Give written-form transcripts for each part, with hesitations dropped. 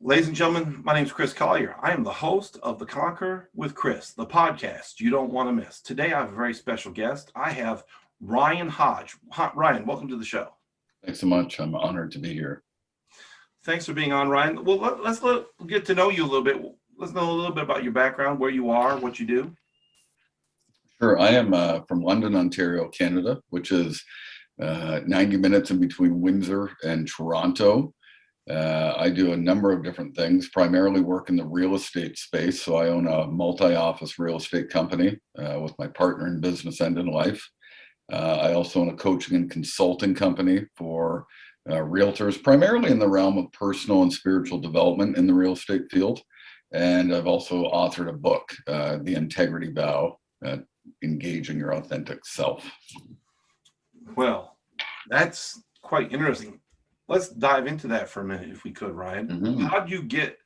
Ladies and gentlemen, my name is Chris Collier. I am the host of the Conquer with Chris, the podcast you don't want to miss. Today, I have a very special guest. I have Ryan Hodge. Ryan, welcome to the show. Thanks so much. I'm honored to be here. Thanks for being on, Ryan. Well, let's get to know you a little bit. Let's know a little bit about your background, where you are, what you do. Sure. I am from London, Ontario, Canada, which is 90 minutes in between Windsor and Toronto. I do a number of different things, primarily work in the real estate space. So I own a multi-office real estate company with my partner in business and in life. I also own a coaching and consulting company for realtors, primarily in the realm of personal and spiritual development in the real estate field. And I've also authored a book, The Integrity Vow, Engaging Your Authentic Self. Well, that's quite interesting. Let's dive into that for a minute, if we could, Ryan. Mm-hmm. How'd you get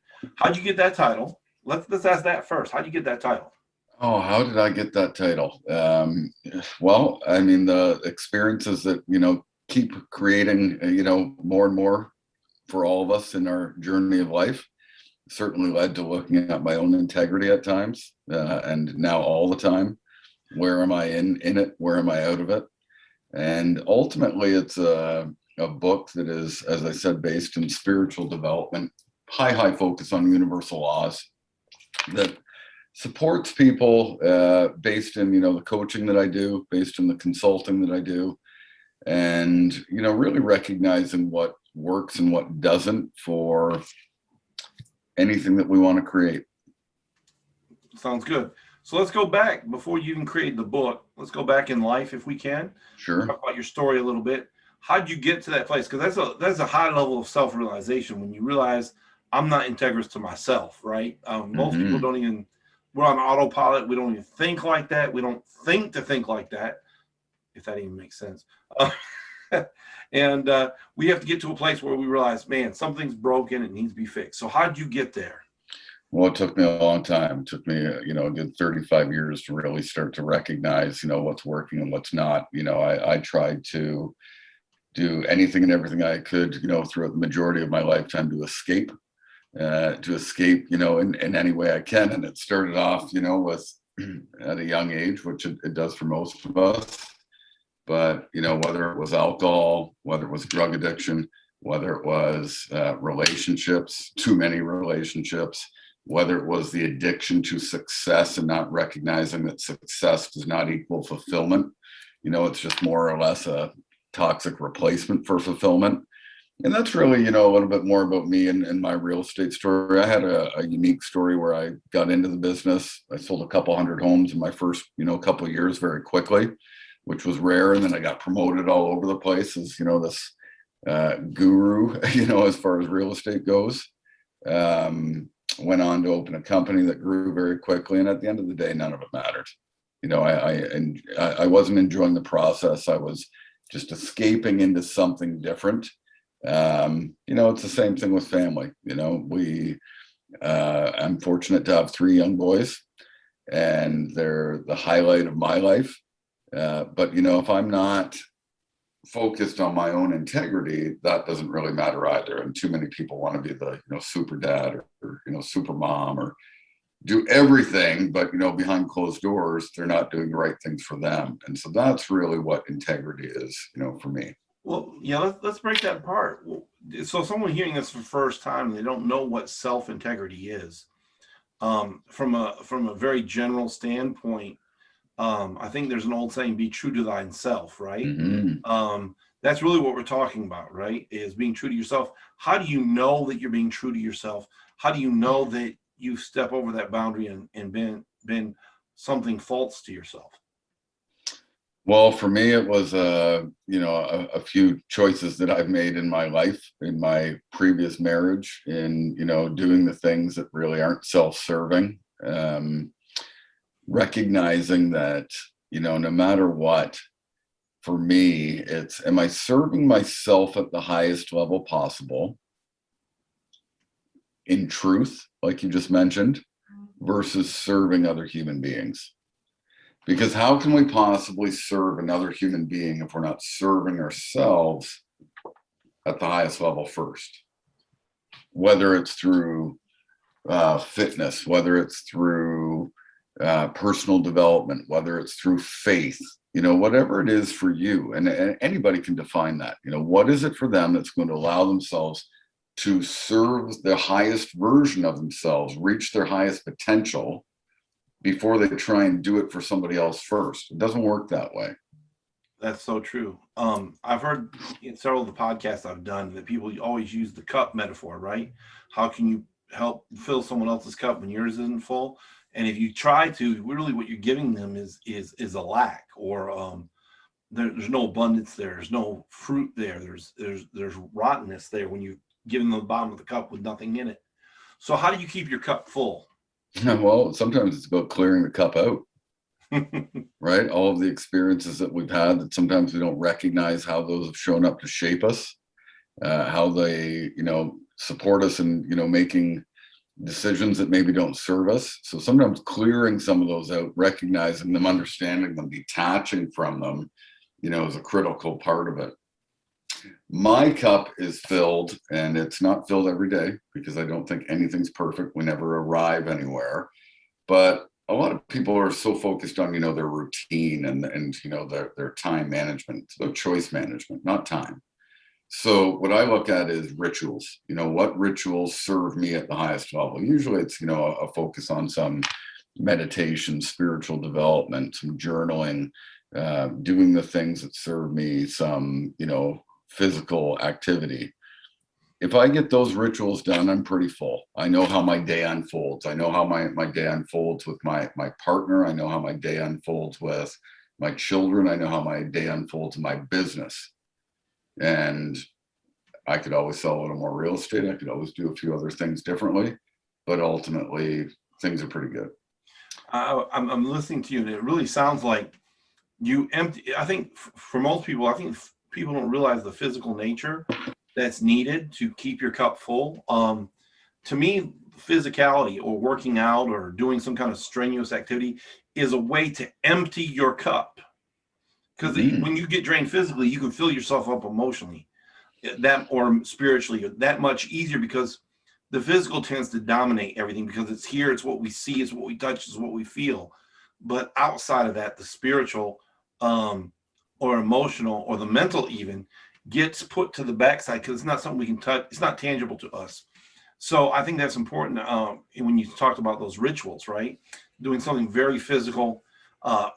that title? Let's ask that first. How'd you get that title? Oh, how did I get that title? Well, I mean, the experiences that, keep creating, more and more for all of us in our journey of life certainly led to looking at my own integrity at times, and now all the time. Where am I in it? Where am I out of it? And ultimately, it's a book that is, as I said, based in spiritual development, high focus on universal laws that supports people based in, the coaching that I do, based in the consulting that I do, and, really recognizing what works and what doesn't for anything that we want to create. Sounds good. So let's go back before you even created the book. Let's go back in life if we can. Sure. Talk about your story a little bit. How'd you get to that place? Because that's a high level of self-realization when you realize I'm not integrous to myself, right? Most people don't even, we're on autopilot. We don't even think like that. We don't think to think like that, if that even makes sense. And we have to get to a place where we realize, man, something's broken. It needs to be fixed. So how'd you get there? Well, it took me a long time. It took me, a good 35 years to really start to recognize, what's working and what's not. I tried to do anything and everything I could, throughout the majority of my lifetime to escape, in any way I can. And it started off, with at a young age, which it does for most of us. But, whether it was alcohol, whether it was drug addiction, whether it was relationships, too many relationships, whether it was the addiction to success and not recognizing that success does not equal fulfillment, it's just more or less a toxic replacement for fulfillment. And that's really, a little bit more about me and my real estate story. I had a unique story where I got into the business. I sold a couple hundred homes in my first, couple of years very quickly, which was rare. And then I got promoted all over the place as, this guru, as far as real estate goes. Went on to open a company that grew very quickly. And at the end of the day, none of it mattered. I wasn't enjoying the process. I was just escaping into something different. It's the same thing with family. I'm fortunate to have 3 young boys, and they're the highlight of my life. But if I'm not focused on my own integrity, that doesn't really matter either. And too many people want to be the, super dad or super mom or do everything, but, behind closed doors, they're not doing the right things for them. And so that's really what integrity is, for me. Well, yeah, let's break that apart. So someone hearing this for the first time, they don't know what self-integrity is. From a very general standpoint, I think there's an old saying, be true to thyself, right? Mm-hmm. That's really what we're talking about, right? Is being true to yourself. How do you know that you're being true to yourself? How do you know that you step over that boundary and been something false to yourself? Well, for me, it was a few choices that I've made in my life, in my previous marriage, in doing the things that really aren't self-serving. Recognizing that no matter what, for me, it's, am I serving myself at the highest level possible in truth, like you just mentioned, versus serving other human beings? Because how can we possibly serve another human being if we're not serving ourselves at the highest level first? whether it's through fitness, whether it's through personal development, whether it's through faith, whatever it is for you. And anybody can define that. What is it for them that's going to allow themselves to serve the highest version of themselves, reach their highest potential before they try and do it for somebody else first. It doesn't work that way. That's so true. I've heard in several of the podcasts I've done that people always use the cup metaphor, right? How can you help fill someone else's cup when yours isn't full? And if you try to, really what you're giving them is a lack, or there's no abundance there. There's no fruit there. There's rottenness there when you give them the bottom of the cup with nothing in it. So how do you keep your cup full? Well, sometimes it's about clearing the cup out. Right? All of the experiences that we've had that sometimes we don't recognize how those have shown up to shape us, how they, support us in, making decisions that maybe don't serve us. So sometimes clearing some of those out, recognizing them, understanding them, detaching from them, is a critical part of it. My cup is filled, and it's not filled every day because I don't think anything's perfect. We never arrive anywhere, but a lot of people are so focused on, their routine and their time management. It's about choice management, not time. So what I look at is rituals. What rituals serve me at the highest level? Usually it's, a focus on some meditation, spiritual development, some journaling, doing the things that serve me, some, physical activity. If I get those rituals done, I'm pretty full. I know how my day unfolds. I know how my day unfolds with my partner. I know how my day unfolds with my children. I know how my day unfolds in my business. And I could always sell a little more real estate. I could always do a few other things differently, but ultimately things are pretty good. I'm listening to you, and it really sounds like you empty. I think for most people, people don't realize the physical nature that's needed to keep your cup full. To me, physicality or working out or doing some kind of strenuous activity is a way to empty your cup. Because when you get drained physically, you can fill yourself up emotionally, or spiritually, that much easier, because the physical tends to dominate everything, because it's here, it's what we see, it's what we touch, it's what we feel. But outside of that, the spiritual or emotional or the mental even gets put to the backside, because it's not something we can touch. It's not tangible to us. So I think that's important when you talked about those rituals, right? Doing something very physical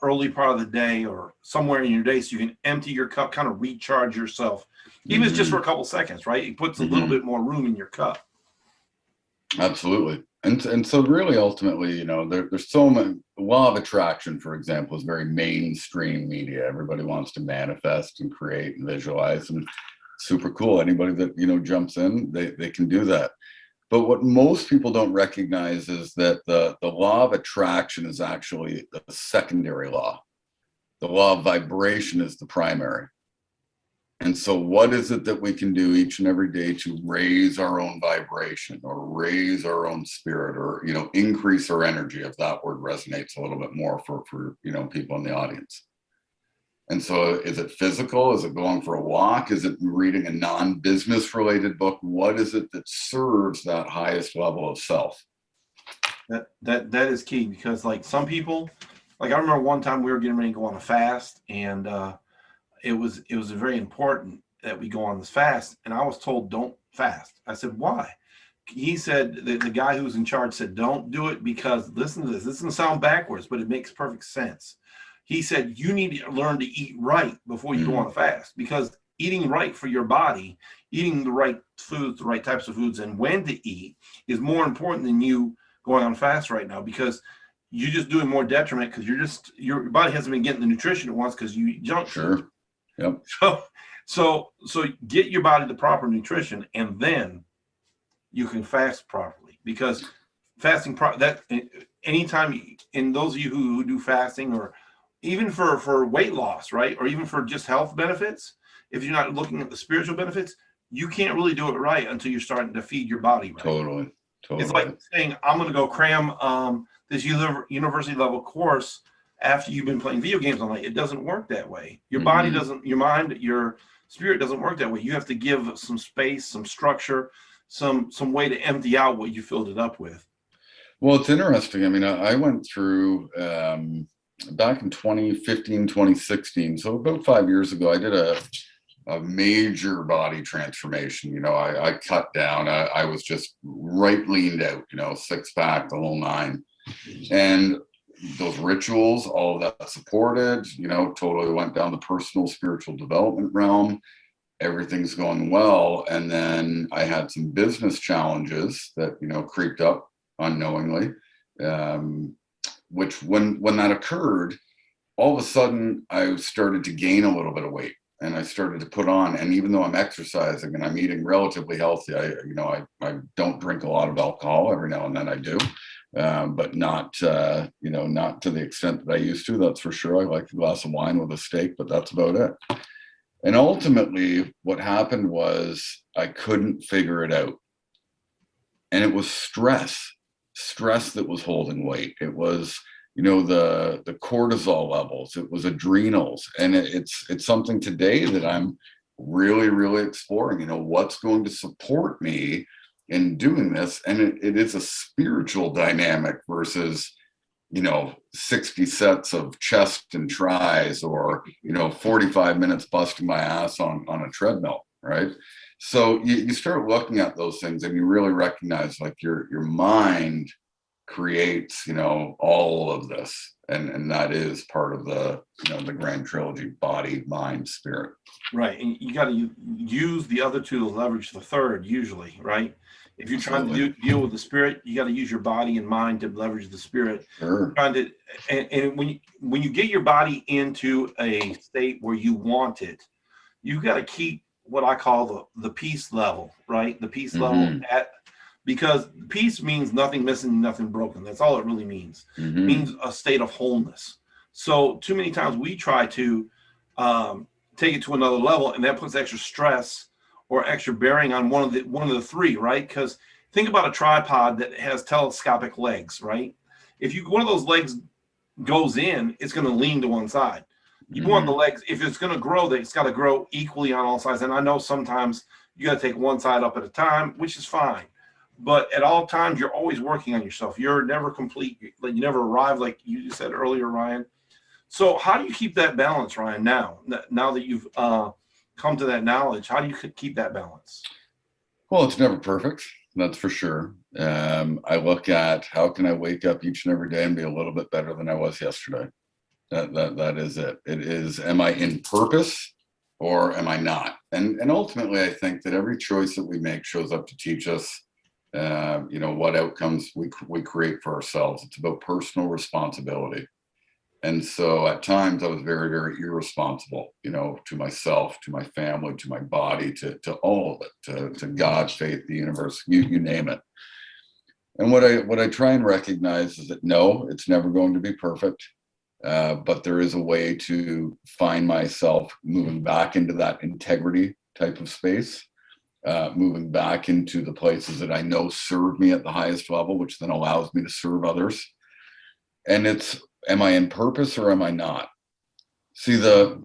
early part of the day or somewhere in your day, so you can empty your cup, kind of recharge yourself, even if it's just for a couple seconds, right? It puts a little bit more room in your cup. Absolutely. And so really ultimately, there's so much. Law of attraction, for example, is very mainstream media. Everybody wants to manifest and create and visualize, and super cool. Anybody that, jumps in, they can do that. But what most people don't recognize is that the law of attraction is actually the secondary law. The law of vibration is the primary. And so what is it that we can do each and every day to raise our own vibration or raise our own spirit, or, increase our energy, if that word resonates a little bit more for people in the audience? And so is it physical? Is it going for a walk? Is it reading a non-business related book? What is it that serves that highest level of self? That is key, because like some people, like I remember one time we were getting ready to go on a fast, and it was very important that we go on this fast, and I was told don't fast. I said, why? He said, the guy who was in charge said, don't do it, because listen to this. This doesn't sound backwards, but it makes perfect sense. He said, you need to learn to eat right before you go on a fast, because eating right for your body, eating the right foods, the right types of foods, and when to eat is more important than you going on fast right now, because you're just doing more detriment, because your body hasn't been getting the nutrition it wants because you eat junk food. Sure. Yep. So get your body the proper nutrition, and then you can fast properly, because fasting that anytime, and those of you who do fasting, or even for weight loss, right, or even for just health benefits, if you're not looking at the spiritual benefits, you can't really do it right until you're starting to feed your body right. Totally. It's like saying, I'm going to go cram this university level course after you've been playing video games all night. It doesn't work that way. Your body doesn't, your mind, your spirit doesn't work that way. You have to give some space, some structure. some way to empty out what you filled it up with. Well, it's interesting. I mean, I went through back in 2015, 2016. So about 5 years ago, I did a major body transformation. You know, I cut down. I was just right leaned out, you know, six pack, the whole nine. And those rituals, all of that supported, you know, totally went down the personal spiritual development realm. Everything's going well. And then I had some business challenges that, you know, creeped up unknowingly, which when that occurred, all of a sudden I started to gain a little bit of weight, and I started to put on. And even though I'm exercising and I'm eating relatively healthy, I don't drink a lot of alcohol. Every now and then I do, but not not to the extent that I used to. That's for sure. I like a glass of wine with a steak, but that's about it. And ultimately, what happened was I couldn't figure it out, and it was stress that was holding weight. It was, you know, the cortisol levels, it was adrenals. And it's something today that I'm really exploring, you know, what's going to support me in doing this. And it is a spiritual dynamic versus, you know, 60 sets of chest and tries, or, you know, 45 minutes busting my ass on a treadmill, right? So you start looking at those things and you really recognize, like, your mind creates, you know, all of this. And that is part of the, you know, the grand trilogy: body, mind, spirit. Right. And you got to use the other two to leverage the third, usually, right? If you're trying to deal with the spirit, you got to use your body and mind to leverage the spirit. Sure. And when you get your body into a state where you want it, you got to keep what I call the peace level, right? The peace level because peace means nothing missing, nothing broken. That's all it really means. It means a state of wholeness. So too many times we try to take it to another level, and that puts extra stress or extra bearing on one of the three, right? Because think about a tripod that has telescopic legs, right? If one of those legs goes in, it's going to lean to one side. You want the legs, if it's going to grow, it's got to grow equally on all sides. And I know sometimes you got to take one side up at a time, which is fine. But at all times, you're always working on yourself. You're never complete. You never arrive, like you said earlier, Ryan. So how do you keep that balance, Ryan, now that you've come to that knowledge? How do you keep that balance? Well, it's never perfect. That's for sure. I look at, how can I wake up each and every day and be a little bit better than I was yesterday? That is it. It is, am I in purpose or am I not? And ultimately, I think that every choice that we make shows up to teach us, you know, what outcomes we create for ourselves. It's about personal responsibility. And so at times I was very irresponsible, you know, to myself, to my family, to my body, to all of it, to God, faith, the universe, you name it. And what I try and recognize is that no, it's never going to be perfect. But there is a way to find myself moving back into that integrity type of space, moving back into the places that I know serve me at the highest level, which then allows me to serve others. And it's, am I in purpose or am I not? See, the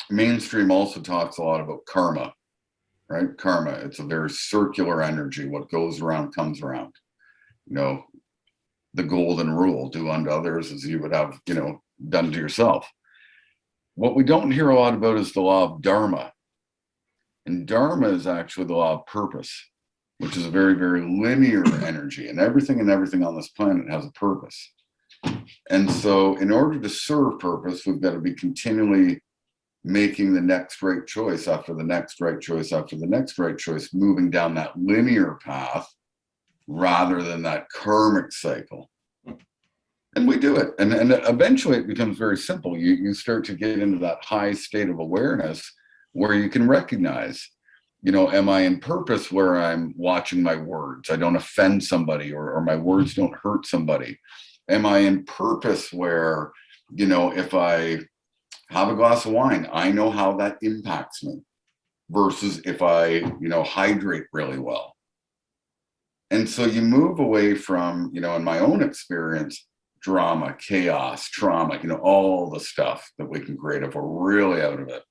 mainstream also talks a lot about karma, right? Karma, it's a very circular energy. What goes around comes around. You know, the golden rule: do unto others as you would have, you know, done to yourself. What we don't hear a lot about is the law of dharma. And dharma is actually the law of purpose, which is a very linear energy. And everything on this planet has a purpose. And so in order to serve purpose, we've got to be continually making the next right choice after the next right choice after the next right choice, moving down that linear path rather than that karmic cycle. And we do it. And eventually it becomes very simple. You start to get into that high state of awareness where you can recognize, you know, am I in purpose where I'm watching my words? I don't offend somebody, or my words don't hurt somebody. Am I in purpose where, you know, if I have a glass of wine, I know how that impacts me versus if I, you know, hydrate really well. And so you move away from, you know, in my own experience, drama, chaos, trauma, you know, all the stuff that we can create if we're really out of it,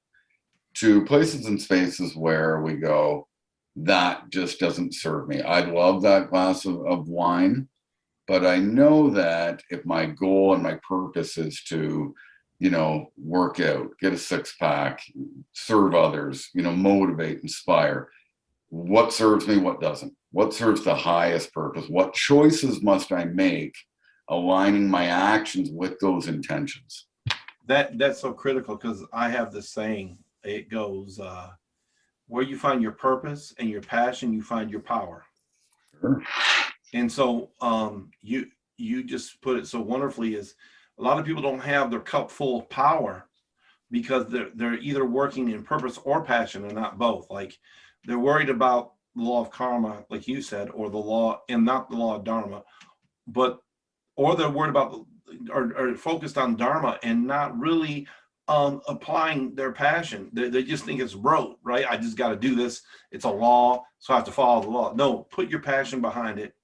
to places and spaces where we go, that just doesn't serve me. I love that glass of wine, but I know that if my goal and my purpose is to, work out, get a six pack, serve others, motivate, inspire, what serves me, what doesn't, what serves the highest purpose, what choices must I make, aligning my actions with those intentions. That's so critical, because I have this saying. It goes, where you find your purpose and your passion, you find your power. Sure. And so you just put it so wonderfully, is a lot of people don't have their cup full of power because they're either working in purpose or passion, and not both. Like, they're worried about the law of karma, like you said, or the law, and not the law of dharma, or they're worried about or focused on dharma and not really applying their passion. They just think it's rote, right? I just got to do this. It's a law, so I have to follow the law. No, put your passion behind it,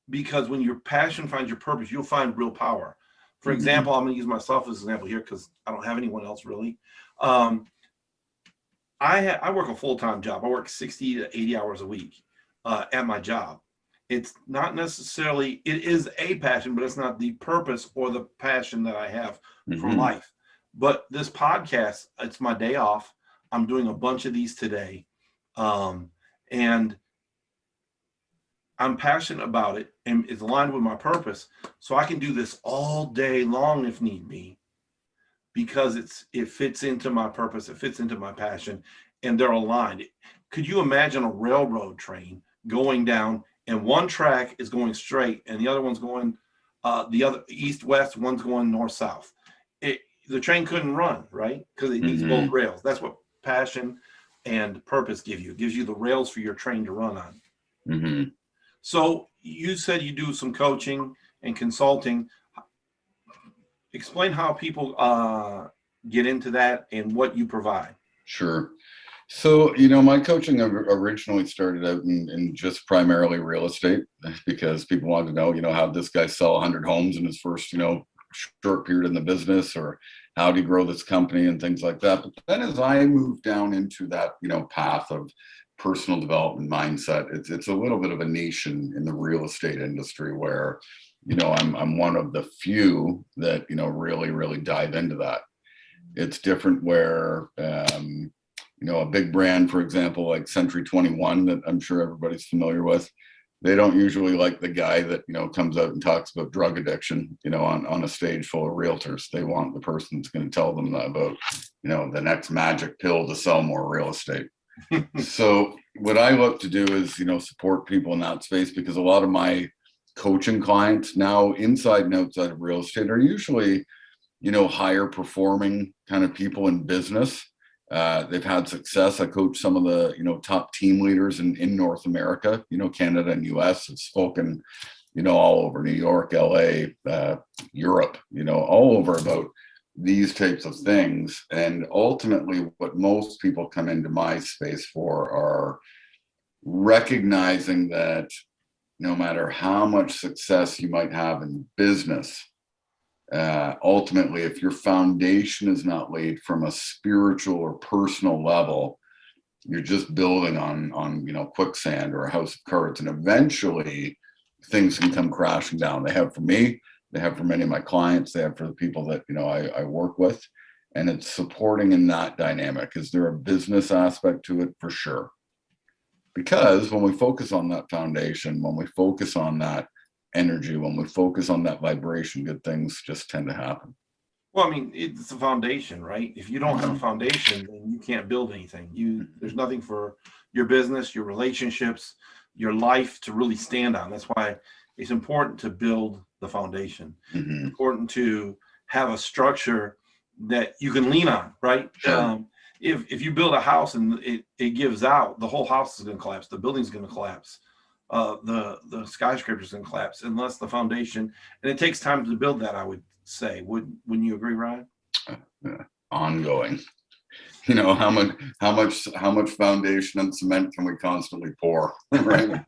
because when your passion finds your purpose, you'll find real power. For example, I'm going to use myself as an example here, because I don't have anyone else really. I work a full-time job. I work 60 to 80 hours a week at my job. It's not necessarily, it is a passion, but it's not the purpose or the passion that I have for life. But this podcast, it's my day off. I'm doing a bunch of these today. And I'm passionate about it, and it's aligned with my purpose. So I can do this all day long if need be, because it fits into my purpose, it fits into my passion, and they're aligned. Could you imagine a railroad train going down, and one track is going straight and the other one's going the other east-west, one's going north-south? The train couldn't run, right? Because it needs both rails. That's what passion and purpose give you. It gives you the rails for your train to run on. So you said you do some coaching and consulting. Explain how people get into that and what you provide. Sure. So, my coaching originally started out in just primarily real estate, because people wanted to know, how did this guy sell 100 homes in his first, short period in the business, or how did he grow this company and things like that. But then as I moved down into that, path of personal development mindset, it's a little bit of a niche in the real estate industry where, I'm one of the few that, really, really dive into that. It's different where, a big brand, for example, like Century 21, that I'm sure everybody's familiar with, they don't usually like the guy that, comes out and talks about drug addiction, on a stage full of realtors. They want the person that's going to tell them about, the next magic pill to sell more real estate. So what I look to do is, support people in that space, because a lot of my coaching clients now, inside and outside of real estate, are usually, higher performing kind of people in business. They've had success. I coach some of the, top team leaders in North America, Canada and US. Have spoken, all over New York, LA, Europe, all over about these types of things. And ultimately, what most people come into my space for are recognizing that no matter how much success you might have in business, ultimately, if your foundation is not laid from a spiritual or personal level, you're just building on quicksand or a house of cards, and eventually things can come crashing down. They have for me, they have for many of my clients, they have for the people that I work with, and it's supporting in that dynamic. Is there a business aspect to it? For sure, because when we focus on that foundation, when we focus on that energy, when we focus on that vibration, good things just tend to happen. Well, I mean, it's a foundation, right? If you don't have a foundation, then you can't build anything. There's nothing for your business, your relationships, your life to really stand on. That's why it's important to build the foundation. Important to have a structure that you can lean on, right? Sure. If you build a house and it gives out, the whole house is going to collapse. The building's going to collapse. The skyscrapers going to collapse unless the foundation, and it takes time to build that, I would say. Wouldn't you agree, Ryan? Ongoing. How much foundation and cement can we constantly pour, right?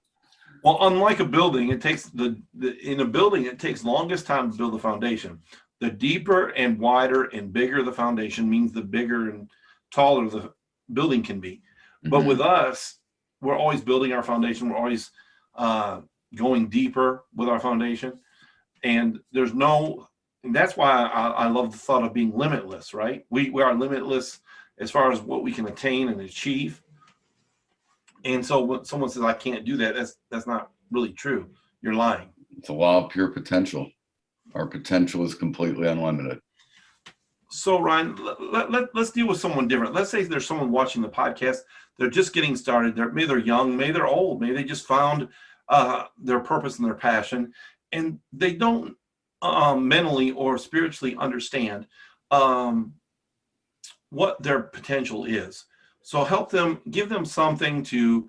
Well, unlike a building, it takes in a building, it takes longest time to build the foundation. The deeper and wider and bigger the foundation means the bigger and taller the building can be. But with us, we're always building our foundation. We're always going deeper with our foundation. And that's why I love the thought of being limitless, right? We are limitless as far as what we can attain and achieve. And so when someone says, I can't do that, that's not really true. You're lying. It's a law of pure potential. Our potential is completely unlimited. So Ryan, let's deal with someone different. Let's say there's someone watching the podcast. They're just getting started. Maybe they're young, maybe they're old, maybe they just found their purpose and their passion, and they don't mentally or spiritually understand what their potential is. So help them, give them something to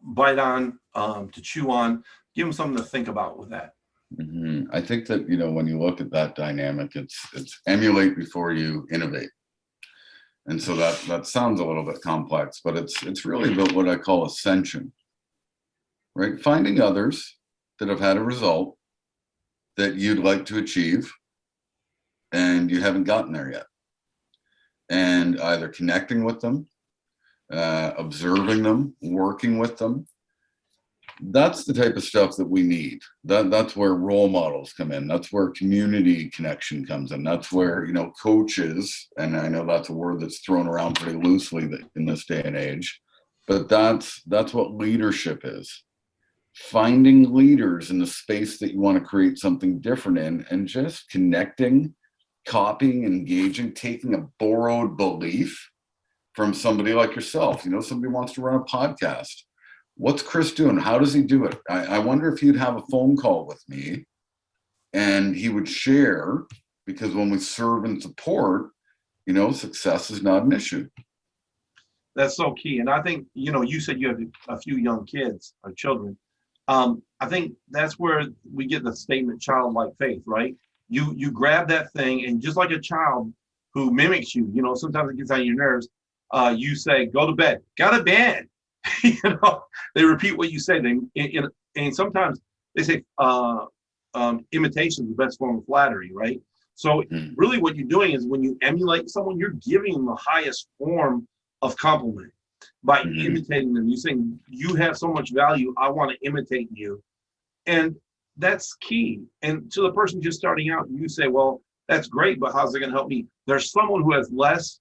bite on, to chew on, give them something to think about with that. Mm-hmm. I think that, when you look at that dynamic, it's emulate before you innovate. And so that sounds a little bit complex, but it's really about what I call ascension, right? Finding others that have had a result that you'd like to achieve and you haven't gotten there yet. And either connecting with them, observing them, working with them. That's the type of stuff that we need. That's where role models come in. That's where community connection comes in. That's where, coaches, and I know that's a word that's thrown around pretty loosely in this day and age, but that's what leadership is. Finding leaders in the space that you want to create something different in, and just connecting, copying, engaging, taking a borrowed belief from somebody like yourself. Somebody wants to run a podcast. What's Chris doing? How does he do it? I wonder if he'd have a phone call with me and he would share, because when we serve and support, success is not an issue. That's so key. And I think, you said you have a few young kids or children. I think that's where we get the statement childlike faith, right? You grab that thing, and just like a child who mimics you, sometimes it gets on your nerves. You say, go to bed, got to bed. They repeat what you say. And sometimes they say imitation is the best form of flattery, right? So really what you're doing is when you emulate someone, you're giving them the highest form of compliment by imitating them. You're saying, you have so much value, I want to imitate you. And that's key. And to the person just starting out, you say, well, that's great, but how's it going to help me? There's someone who has less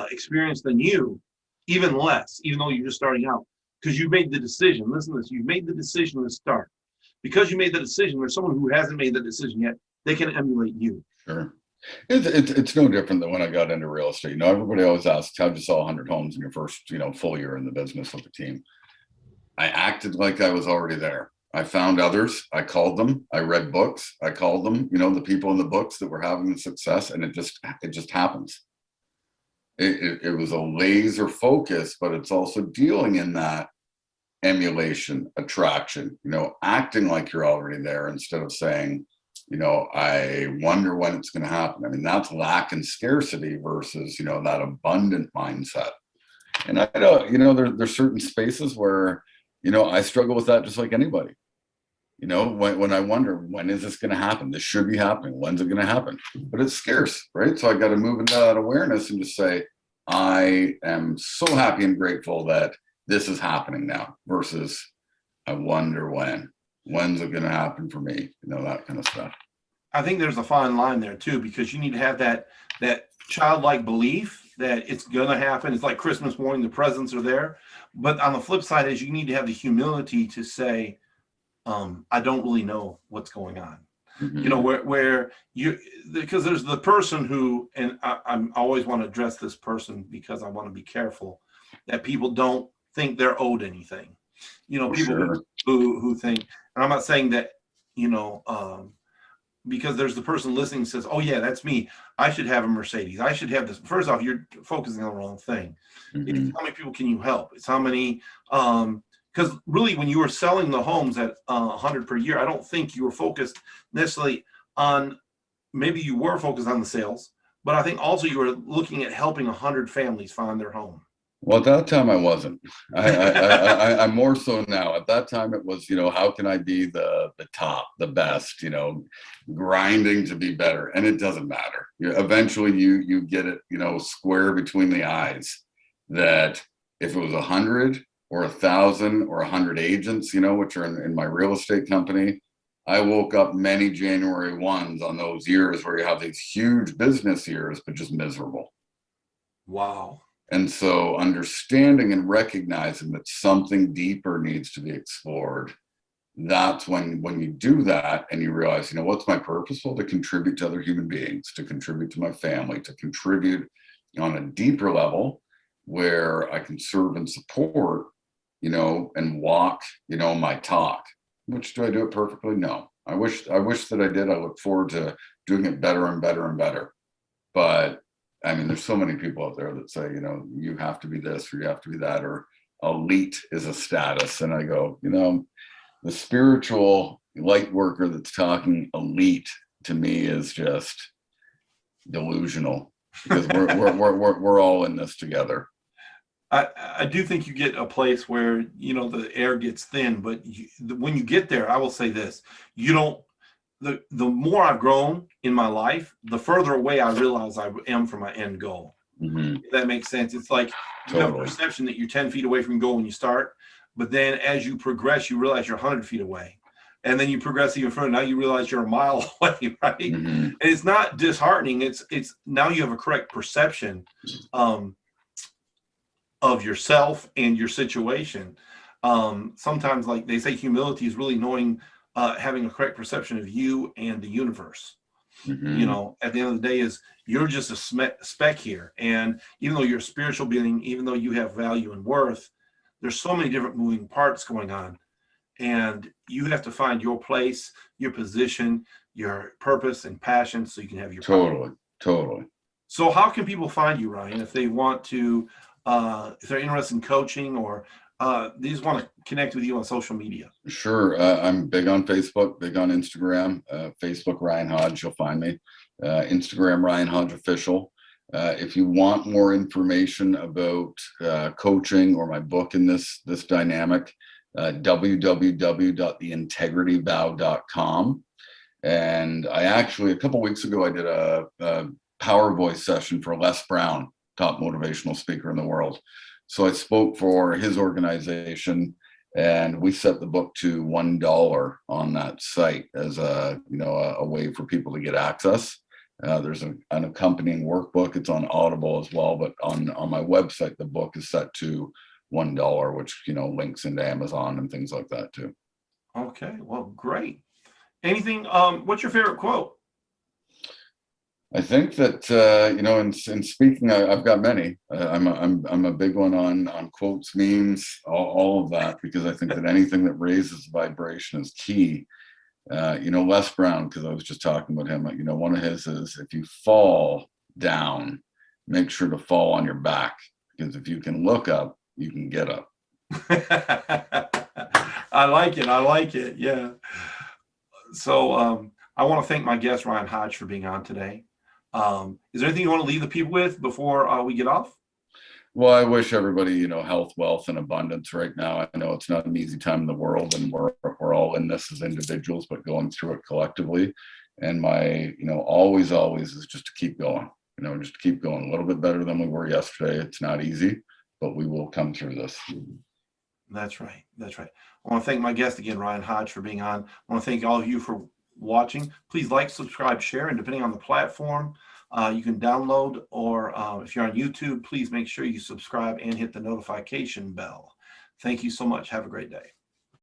experience than you, even less, even though you're just starting out, because you made the decision. Listen to this. You made the decision to start. Because you made the decision, there's someone who hasn't made the decision yet. They can emulate you. Sure. It's no different than when I got into real estate. Everybody always asks, how'd you sell 100 homes in your first, full year in the business with the team? I acted like I was already there. I found others. I called them. I read books. I called them, the people in the books that were having the success, and it just happens. It was a laser focus, but it's also dealing in that emulation, attraction, acting like you're already there instead of saying, I wonder when it's going to happen. I mean, that's lack and scarcity versus, that abundant mindset. And I know, there's certain spaces where, I struggle with that just like anybody. When I wonder, when is this going to happen? This should be happening. When's it going to happen? But it's scarce, right? So I got to move into that awareness and just say, I am so happy and grateful that this is happening now versus I wonder when's it going to happen for me? That kind of stuff. I think there's a fine line there too, because you need to have that childlike belief that it's going to happen. It's like Christmas morning, the presents are there. But on the flip side is you need to have the humility to say, I don't really know what's going on. Where you, because there's the person who, and I always want to address this person because I want to be careful that people don't think they're owed anything. People sure. who think, and I'm not saying that, because there's the person listening says, oh yeah, that's me. I should have a Mercedes. I should have this. First off, you're focusing on the wrong thing. It's how many people can you help? It's how many, because really when you were selling the homes at 100 per year, I don't think you were focused necessarily on, maybe you were focused on the sales, but I think also you were looking at helping 100 families find their home. Well, at that time I wasn't. I'm more so now. At that time it was, how can I be the top, the best, grinding to be better. And it doesn't matter. Eventually you get it, square between the eyes that if it was 100 or 1,000 or 100 agents, you know, which are in my real estate company. I woke up many January 1s on those years where you have these huge business years, but just miserable. Wow. And so understanding and recognizing that something deeper needs to be explored, that's when you do that and you realize, you know, what's my purpose? Well, to contribute to other human beings, to contribute to my family, to contribute on a deeper level where I can serve and support, you know, and walk, you know, my talk. Which, do I do it perfectly? No. I wish that I did. I look forward to doing it better and better and better. But I mean, there's so many people out there that say, you know, you have to be this or you have to be that, or elite is a status. And I go, you know, the spiritual light worker that's talking elite to me is just delusional, because we're all in this together. I do think you get a place where, you know, the air gets thin, but when you get there, I will say this, you don't, the more I've grown in my life, the further away I realize I am from my end goal. If that makes sense. It's like you have a perception that you're 10 feet away from your goal when you start, but then as you progress, you realize you're 100 feet away. And then you progress even further. Now you realize you're a mile away, right? And it's not disheartening. It's now you have a correct perception of yourself and your situation. Sometimes, like they say, humility is really knowing, having a correct perception of you and the universe. You know, at the end of the day, is you're just a speck here. And even though you're a spiritual being, even though you have value and worth, there's so many different moving parts going on. And you have to find your place, your position, your purpose and passion so you can have your power. Totally. So how can people find you, Ryan, if they want to, if they're interested in coaching, or they just want to connect with you on social media? Sure. I'm big on Facebook, big on Instagram. Facebook, Ryan Hodge, you'll find me. Instagram, Ryan Hodge Official. If you want more information about coaching or my book in this dynamic, www.theintegrityvow.com. And I actually, a couple weeks ago, I did a Power Voice session for Les Brown, top motivational speaker in the world. So I spoke for his organization, and we set the book to $1 on that site as a way for people to get access. There's an accompanying workbook. It's on Audible as well, but on my website, the book is set to $1, which, you know, links into Amazon and things like that too. Okay, well, great. Anything? What's your favorite quote? I think that you know, in speaking, I've got many. I'm a big one on quotes, memes, all of that, because I think that anything that raises vibration is key. You know, Les Brown, because I was just talking about him. You know, one of his is, if you fall down, make sure to fall on your back, because if you can look up, you can get up. I like it. Yeah. So I want to thank my guest, Ryan Hodge, for being on today. Is there anything you want to leave the people with before we get off? Well, I wish everybody, you know, health, wealth, and abundance right now. I know it's not an easy time in the world, and we're all in this as individuals, but going through it collectively. And my, you know, always is just to keep going, you know, just to keep going a little bit better than we were yesterday. It's not easy, but we will come through this. That's right. I want to thank my guest again, Ryan Hodge, for being on. I want to thank all of you for watching. Please like, subscribe, share, and depending on the platform, you can download, or if you're on YouTube, please make sure you subscribe and hit the notification bell. Thank you so much. Have a great day.